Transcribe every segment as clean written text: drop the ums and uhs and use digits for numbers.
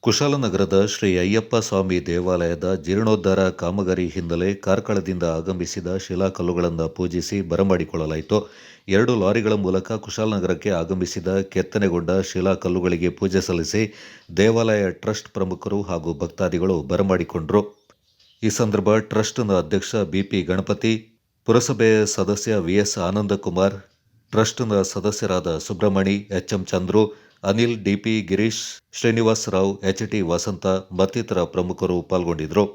ಕುಶಾಲನಗರದ ಶ್ರೀ ಅಯ್ಯಪ್ಪ ಸ್ವಾಮಿ ದೇವಾಲಯದ ಜೀರ್ಣೋದ್ಧಾರ ಕಾಮಗಾರಿ ಹಿನ್ನೆಲೆ ಕಾರ್ಕಳದಿಂದ ಆಗಮಿಸಿದ ಶಿಲಾಕಲ್ಲುಗಳನ್ನು ಪೂಜಿಸಿ ಬರಮಾಡಿಕೊಳ್ಳಲಾಯಿತು. 2 ಲಾರಿಗಳ ಮೂಲಕ ಕುಶಾಲನಗರಕ್ಕೆ ಆಗಮಿಸಿದ ಕೆತ್ತನೆಗೊಂಡ ಶಿಲಾಕಲ್ಲುಗಳಿಗೆ ಪೂಜೆ ಸಲ್ಲಿಸಿ ದೇವಾಲಯ ಟ್ರಸ್ಟ್ ಪ್ರಮುಖರು ಹಾಗೂ ಭಕ್ತಾದಿಗಳು ಬರಮಾಡಿಕೊಂಡರು. ಈ ಸಂದರ್ಭ ಟ್ರಸ್ಟ್ನ ಅಧ್ಯಕ್ಷ ಬಿಪಿ ಗಣಪತಿ, ಪುರಸಭೆ ಸದಸ್ಯ ವಿಎಸ್ ಆನಂದಕುಮಾರ್, ಟ್ರಸ್ಟ್ನ ಸದಸ್ಯರಾದ Subrahmani, HM Chandru, Anil, DP Girish, Srinivas Rao, HT Vasantha ಮತ್ತಿತರ ಪ್ರಮುಖರು ಪಾಲ್ಗೊಂಡಿದ್ದರು.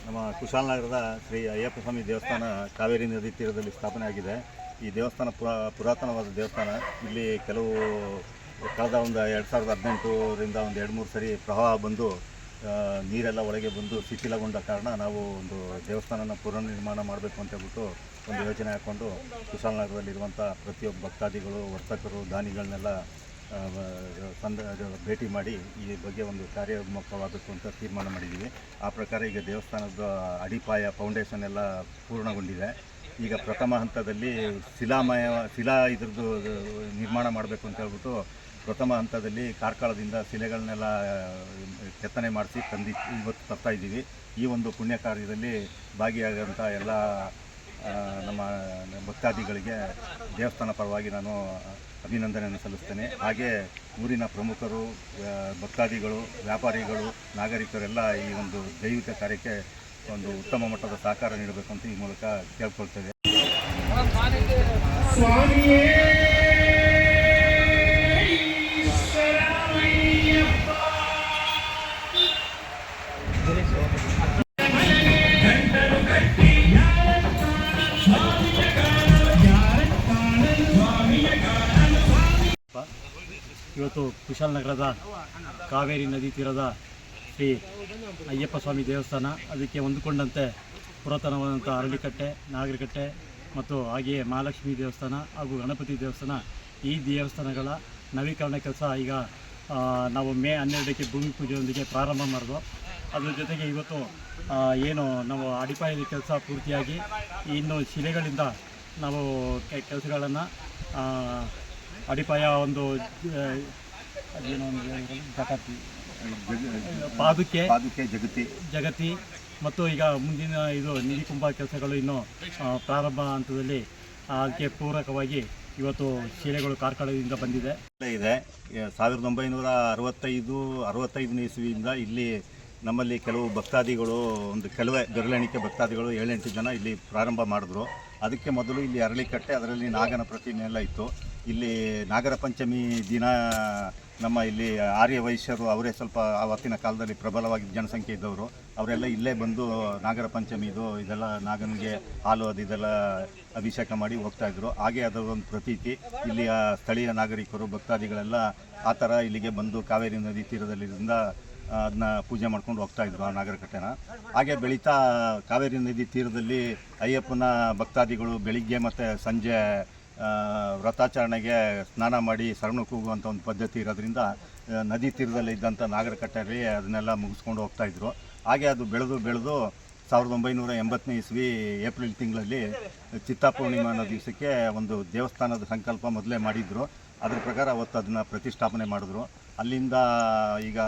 ನಮ್ಮ ಕುಶಾಲನಗರದ ಶ್ರೀ ಅಯ್ಯಪ್ಪ ಸ್ವಾಮಿ ದೇವಸ್ಥಾನ ಕಾವೇರಿ ನದಿ ತೀರದಲ್ಲಿ ಸ್ಥಾಪನೆ ಆಗಿದೆ. ಈ ದೇವಸ್ಥಾನ ಪುರಾತನವಾದ ದೇವಸ್ಥಾನ. ಇಲ್ಲಿ ಕೆಲವು ಕಳೆದ ಒಂದು 2018ರಿಂದ ಒಂದು 2-3 ಸರಿ ಪ್ರವಾಹ ಬಂದು ನೀರೆಲ್ಲ ಒಳಗೆ ಬಂದು ಶಿಥಿಲಗೊಂಡ ಕಾರಣ ನಾವು ಒಂದು ದೇವಸ್ಥಾನನ ಪುನರ್ನಿರ್ಮಾಣ ಮಾಡಬೇಕು ಅಂತ ಹೇಳ್ಬಿಟ್ಟು ಒಂದು ಯೋಜನೆ ಹಾಕ್ಕೊಂಡು ಕುಶಾಲನಗರದಲ್ಲಿರುವಂಥ ಪ್ರತಿಯೊಬ್ಬ ಭಕ್ತಾದಿಗಳು, ವರ್ತಕರು, ದಾನಿಗಳನ್ನೆಲ್ಲ ಭೇಟಿ ಮಾಡಿ ಈ ಬಗ್ಗೆ ಒಂದು ಕಾರ್ಯೋನ್ಮುಖವಾಗಬೇಕು ಅಂತ ತೀರ್ಮಾನ ಮಾಡಿದ್ದೀವಿ. ಆ ಪ್ರಕಾರ ಈಗ ದೇವಸ್ಥಾನದ ಅಡಿಪಾಯ ಫೌಂಡೇಶನ್ ಎಲ್ಲ ಪೂರ್ಣಗೊಂಡಿದೆ. ಈಗ ಪ್ರಥಮ ಹಂತದಲ್ಲಿ ಶಿಲಾ ಇದ್ರದ್ದು ನಿರ್ಮಾಣ ಮಾಡಬೇಕು ಅಂತ ಹೇಳ್ಬಿಟ್ಟು ಪ್ರಥಮ ಹಂತದಲ್ಲಿ ಕಾರ್ಕಳದಿಂದ ಶಿಲೆಗಳನ್ನೆಲ್ಲ ಕೆತ್ತನೆ ಮಾಡಿಸಿ ಇವತ್ತು ತರ್ತಾ ಇದ್ದೀವಿ. ಈ ಒಂದು ಪುಣ್ಯ ಕಾರ್ಯದಲ್ಲಿ ಭಾಗಿಯಾದಂಥ ಎಲ್ಲ ನಮ್ಮ ಭಕ್ತಾದಿಗಳಿಗೆ ದೇವಸ್ಥಾನ ಪರವಾಗಿ ನಾನು ಅಭಿನಂದನೆಯನ್ನು ಸಲ್ಲಿಸ್ತೇನೆ. ಹಾಗೆ ಊರಿನ ಪ್ರಮುಖರು, ಭಕ್ತಾದಿಗಳು, ವ್ಯಾಪಾರಿಗಳು, ನಾಗರಿಕರೆಲ್ಲ ಈ ಒಂದು ದೈವಿಕ ಕಾರ್ಯಕ್ಕೆ ಒಂದು ಉತ್ತಮ ಮಟ್ಟದ ಸಹಕಾರ ನೀಡಬೇಕು ಅಂತ ಈ ಮೂಲಕ ಕೇಳ್ಕೊಳ್ತೇವೆ. ಇವತ್ತು ಕುಶಾಲನಗರದ ಕಾವೇರಿ ನದಿ ತೀರದ ಶ್ರೀ ಅಯ್ಯಪ್ಪ ಸ್ವಾಮಿ ದೇವಸ್ಥಾನ, ಅದಕ್ಕೆ ಹೊಂದಿಕೊಂಡಂತೆ ಪುರಾತನವಾದಂಥ ಅರಳಿಕಟ್ಟೆ, ನಾಗರಕಟ್ಟೆ ಮತ್ತು ಹಾಗೆಯೇ ಮಹಾಲಕ್ಷ್ಮಿ ದೇವಸ್ಥಾನ ಹಾಗೂ ಗಣಪತಿ ದೇವಸ್ಥಾನ, ಈ ದೇವಸ್ಥಾನಗಳ ನವೀಕರಣ ಕೆಲಸ ಈಗ ನಾವು ಮೇ 12ಕ್ಕೆ ಭೂಮಿ ಪೂಜೆಯೊಂದಿಗೆ ಪ್ರಾರಂಭ ಮಾಡಿದ್ವು. ಅದ್ರ ಜೊತೆಗೆ ಇವತ್ತು ಏನು ನಾವು ಅಡಿಪಾಯದ ಕೆಲಸ ಪೂರ್ತಿಯಾಗಿ ಇನ್ನು ಶಿಲೆಗಳಿಂದ ನಾವು ಕೆಲಸಗಳನ್ನು ಅಡಿಪಾಯ ಒಂದು ಪಾದುಕೆ ಜಗತಿ ಮತ್ತು ಈಗ ಮುಂದಿನ ಇದು ನಿಧಿ ಕುಂಭ ಕೆಲಸಗಳು ಇನ್ನು ಪ್ರಾರಂಭ ಹಂತದಲ್ಲಿ, ಅದಕ್ಕೆ ಪೂರಕವಾಗಿ ಇವತ್ತು ಶಿಲೆಗಳು ಕಾರ್ಕಳದಿಂದ ಬಂದಿದೆ. 1965ನೇ ಇಸ್ವಿಯಿಂದ ಇಲ್ಲಿ ನಮ್ಮಲ್ಲಿ ಕೆಲವು ಭಕ್ತಾದಿಗಳು, ಕೆಲವೇ ಬೆರಳೆಣಿಕೆ ಭಕ್ತಾದಿಗಳು 7-8 ಜನ ಇಲ್ಲಿ ಪ್ರಾರಂಭ ಮಾಡಿದ್ರು. ಅದಕ್ಕೆ ಮೊದಲು ಇಲ್ಲಿ ಅರಳಿಕಟ್ಟೆ, ಅದರಲ್ಲಿ ನಾಗನ ಪ್ರತಿಮೆ ಎಲ್ಲ ಇತ್ತು. ಇಲ್ಲಿ ನಾಗರ ಪಂಚಮಿ ದಿನ ನಮ್ಮ ಇಲ್ಲಿ ಆರ್ಯ ವೈಶ್ಯರು, ಅವರೇ ಸ್ವಲ್ಪ ಆವತ್ತಿನ ಕಾಲದಲ್ಲಿ ಪ್ರಬಲವಾಗಿ ಜನಸಂಖ್ಯೆ ಇದ್ದವರು, ಅವರೆಲ್ಲ ಇಲ್ಲೇ ಬಂದು ನಾಗರ ಪಂಚಮಿದು ಇದೆಲ್ಲ ನಾಗನಿಗೆ ಹಾಲು ಇದೆಲ್ಲ ಅಭಿಷೇಕ ಮಾಡಿ ಹೋಗ್ತಾಯಿದ್ರು. ಹಾಗೆ ಅದರೊಂದು ಪ್ರತೀತಿ. ಇಲ್ಲಿಯ ಸ್ಥಳೀಯ ನಾಗರಿಕರು, ಭಕ್ತಾದಿಗಳೆಲ್ಲ ಆ ಥರ ಇಲ್ಲಿಗೆ ಬಂದು ಕಾವೇರಿ ನದಿ ತೀರದಲ್ಲಿಂದ ಅದನ್ನ ಪೂಜೆ ಮಾಡ್ಕೊಂಡು ಹೋಗ್ತಾಯಿದ್ರು ಆ ನಾಗರಕಟ್ಟೆನ. ಹಾಗೆ ಬೆಳೀತಾ ಕಾವೇರಿ ನದಿ ತೀರದಲ್ಲಿ ಅಯ್ಯಪ್ಪನ ಭಕ್ತಾದಿಗಳು ಬೆಳಿಗ್ಗೆ ಮತ್ತು ಸಂಜೆ ವ್ರತಾಚರಣೆಗೆ ಸ್ನಾನ ಮಾಡಿ ಶರಣ ಕೂಗುವಂಥ ಒಂದು ಪದ್ಧತಿ ಇರೋದ್ರಿಂದ ನದಿ ತೀರದಲ್ಲಿ ಇದ್ದಂಥ ನಾಗರಕಟ್ಟೆಯಲ್ಲಿ ಅದನ್ನೆಲ್ಲ ಮುಗಿಸ್ಕೊಂಡು ಹೋಗ್ತಾಯಿದ್ರು. ಹಾಗೆ ಅದು ಬೆಳೆದು 1980ನೇ ಇಸ್ವಿ ಏಪ್ರಿಲ್ ತಿಂಗಳಲ್ಲಿ ಚಿತ್ತಾಪೂರ್ಣಿಮಾ ಅನ್ನೋ ದಿವಸಕ್ಕೆ ಒಂದು ದೇವಸ್ಥಾನದ ಸಂಕಲ್ಪ ಮೊದಲೇ ಮಾಡಿದ್ರು. ಅದ್ರ ಪ್ರಕಾರ ಅವತ್ತು ಅದನ್ನು ಪ್ರತಿಷ್ಠಾಪನೆ ಮಾಡಿದ್ರು. ಅಲ್ಲಿಂದ ಈಗ